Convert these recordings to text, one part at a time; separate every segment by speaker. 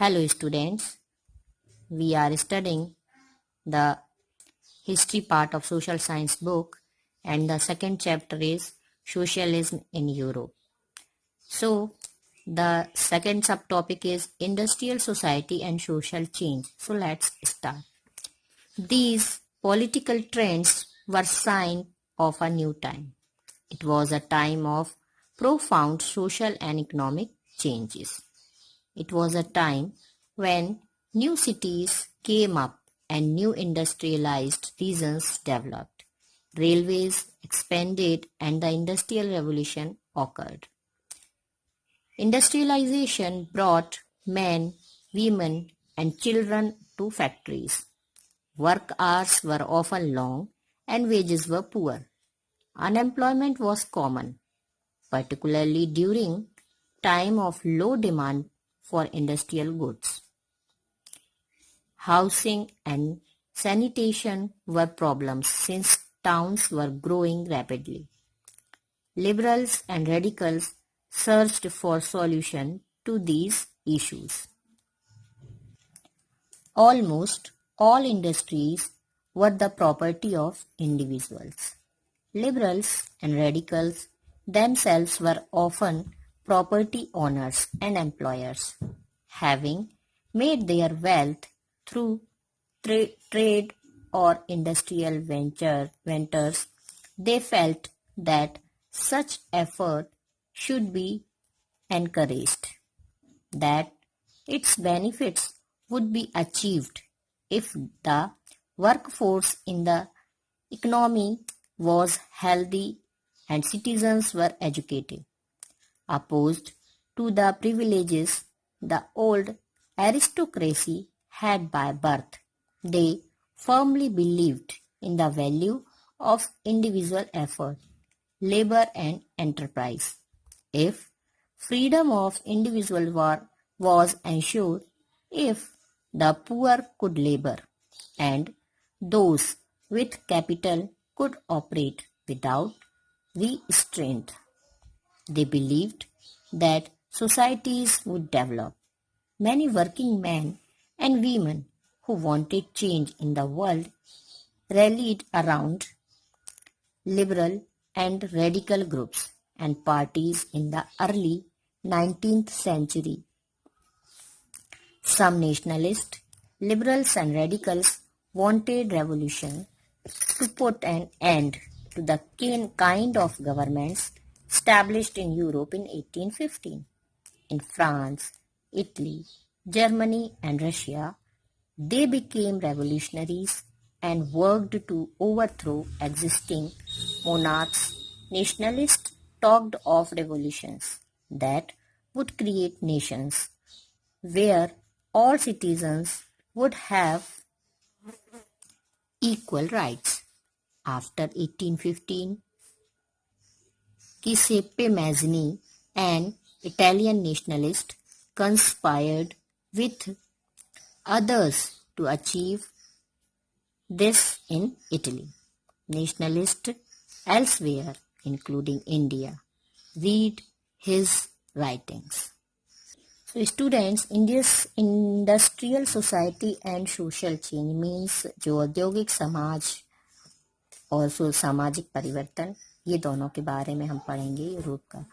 Speaker 1: Hello students, we are studying the history part of social science book and the second chapter is socialism in Europe. So the second subtopic is industrial society and social change. So let's start. These political trends were sign of a new time. It was a time of profound social and economic changes. It was a time when new cities came up and new industrialized regions developed. Railways expanded and the Industrial Revolution occurred. Industrialization brought men, women, and children to factories. Work hours were often long and wages were poor. Unemployment was common, particularly during time of low demand for industrial goods. Housing and sanitation were problems since towns were growing rapidly. Liberals and radicals searched for solutions to these issues. Almost all industries were the property of individuals. Liberals and radicals themselves were often property owners and employers, having made their wealth through trade or industrial ventures. They felt that such effort should be encouraged, that its benefits would be achieved if the workforce in the economy was healthy and citizens were educated. Opposed to the privileges the old aristocracy had by birth, they firmly believed in the value of individual effort, labor and enterprise. If freedom of individual was ensured, if the poor could labor, and those with capital could operate without restraint, they believed that societies would develop. Many working men and women who wanted change in the world rallied around liberal and radical groups and parties in the early 19th century. Some nationalists, liberals and radicals wanted revolution to put an end to the kind of governments established in Europe in 1815. In France, Italy, Germany and Russia, they became revolutionaries and worked to overthrow existing monarchs. Nationalists talked of revolutions that would create nations where all citizens would have equal rights. After 1815, Giuseppe Mazzini, an Italian nationalist, conspired with others to achieve this in Italy. Nationalists elsewhere, including India, read his writings. So students, India's industrial society and social change means जो औद्योगिक समाज और सामाजिक परिवर्तन, ये दोनों के बारे में हम पढ़ेंगे यूरोप का।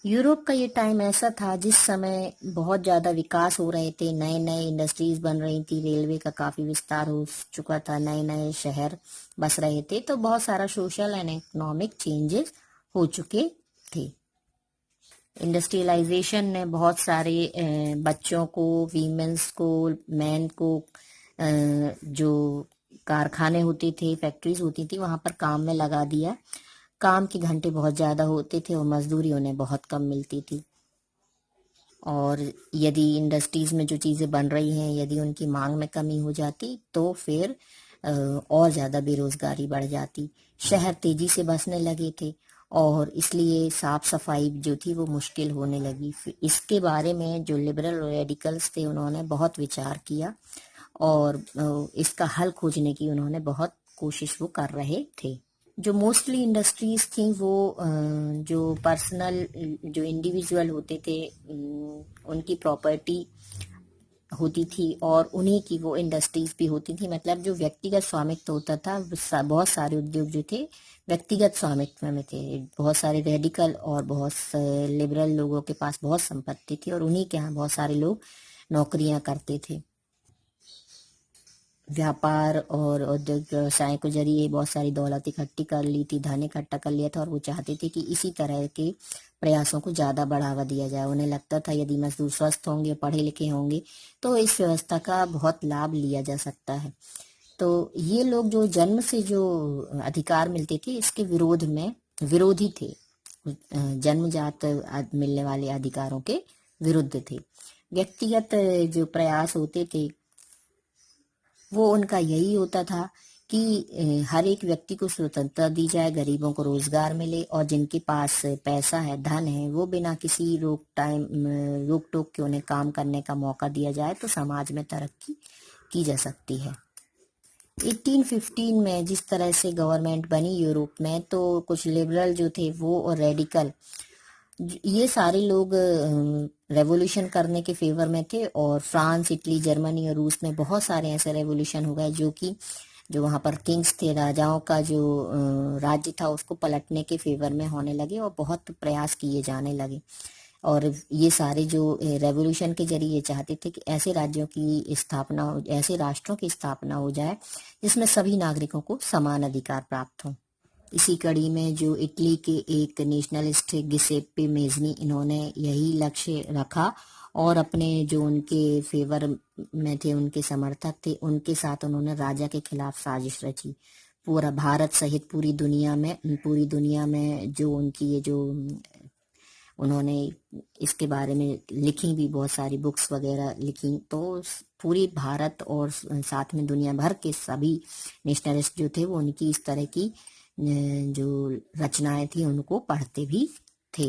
Speaker 1: यूरोप का ये टाइम ऐसा था जिस समय बहुत ज़्यादा विकास हो रहे थे, नए नए इंडस्ट्रीज बन रही थी, रेलवे का काफ़ी विस्तार हो चुका था, नए नए शहर बस रहे थे, तो बहुत सारा सोशल एंड इकोनॉमिक चेंजेस हो चुके थे। इंडस्ट्रियलाइजेशन ने बहुत सारे बच्चों को, वीमेंस को, मैन को, जो कारखाने होते थे, फैक्ट्रीज होती थी, वहां पर काम में लगा दिया। काम के घंटे बहुत ज़्यादा होते थे और मजदूरी उन्हें बहुत कम मिलती थी। और यदि इंडस्ट्रीज में जो चीज़ें बन रही हैं, यदि उनकी मांग में कमी हो जाती तो फिर और ज़्यादा बेरोजगारी बढ़ जाती। शहर तेजी से बसने लगे थे और इसलिए साफ सफाई जो थी वो मुश्किल होने लगी। फिर इसके बारे में जो लिबरल रेडिकल्स थे उन्होंने बहुत विचार किया और इसका हल खोजने की उन्होंने बहुत कोशिश वो कर रहे थे। जो मोस्टली इंडस्ट्रीज थी वो जो पर्सनल जो इंडिविजुअल होते थे उनकी प्रॉपर्टी होती थी और उन्हीं की वो इंडस्ट्रीज भी होती थी। मतलब जो व्यक्तिगत स्वामित्व होता था बहुत सारे उद्योग जो थे व्यक्तिगत स्वामित्व में थे। बहुत सारे रेडिकल और बहुत लिबरल लोगों के पास बहुत संपत्ति थी और उन्हीं के यहाँ बहुत सारे लोग नौकरियां करते थे। व्यापार और औद्योगिक व्यवसाय के जरिए बहुत सारी दौलत इकट्ठी कर ली थी, धन इकट्ठा कर लिया था और वो चाहते थे कि इसी तरह के प्रयासों को ज्यादा बढ़ावा दिया जाए। उन्हें लगता था यदि मजदूर स्वस्थ होंगे, पढ़े लिखे होंगे तो इस व्यवस्था का बहुत लाभ लिया जा सकता है। तो ये लोग जो जन्म से जो अधिकार मिलते थे इसके विरोध में विरोधी थे, जन्मजात मिलने वाले अधिकारों के विरुद्ध थे। व्यक्तिगत जो प्रयास होते थे वो उनका यही होता था कि हर एक व्यक्ति को स्वतंत्रता दी जाए, गरीबों को रोजगार मिले और जिनके पास पैसा है, धन है, वो बिना किसी रोक टोक के उन्हें काम करने का मौका दिया जाए तो समाज में तरक्की की जा सकती है। 1815 में जिस तरह से गवर्नमेंट बनी यूरोप में, तो कुछ लिबरल जो थे वो और रेडिकल ये सारे लोग रेवोल्यूशन करने के फेवर में थे और फ्रांस, इटली, जर्मनी और रूस में बहुत सारे ऐसे रेवोल्यूशन हो गए जो वहां पर किंग्स थे, राजाओं का जो राज्य था उसको पलटने के फेवर में होने लगे और बहुत प्रयास किए जाने लगे। और ये सारे जो रेवोल्यूशन के जरिए चाहते थे कि ऐसे राज्यों की स्थापना ऐसे राष्ट्रों की स्थापना हो जाए जिसमें सभी नागरिकों को समान अधिकार प्राप्त हो। इसी कड़ी में जो इटली के एक नेशनलिस्ट गिसेप्पे मेज़नी, इन्होंने यही लक्ष्य रखा और अपने जो उनके फेवर में थे, उनके समर्थक थे, उनके साथ उन्होंने राजा के खिलाफ साजिश रची। पूरा भारत सहित पूरी दुनिया में जो उनकी ये जो उन्होंने इसके बारे में लिखी भी बहुत सारी बुक्स वगैरह लिखी, तो पूरी भारत और साथ में दुनिया भर के सभी नेशनलिस्ट जो थे वो उनकी इस तरह की जो रचनाएं थी उनको पढ़ते भी थे।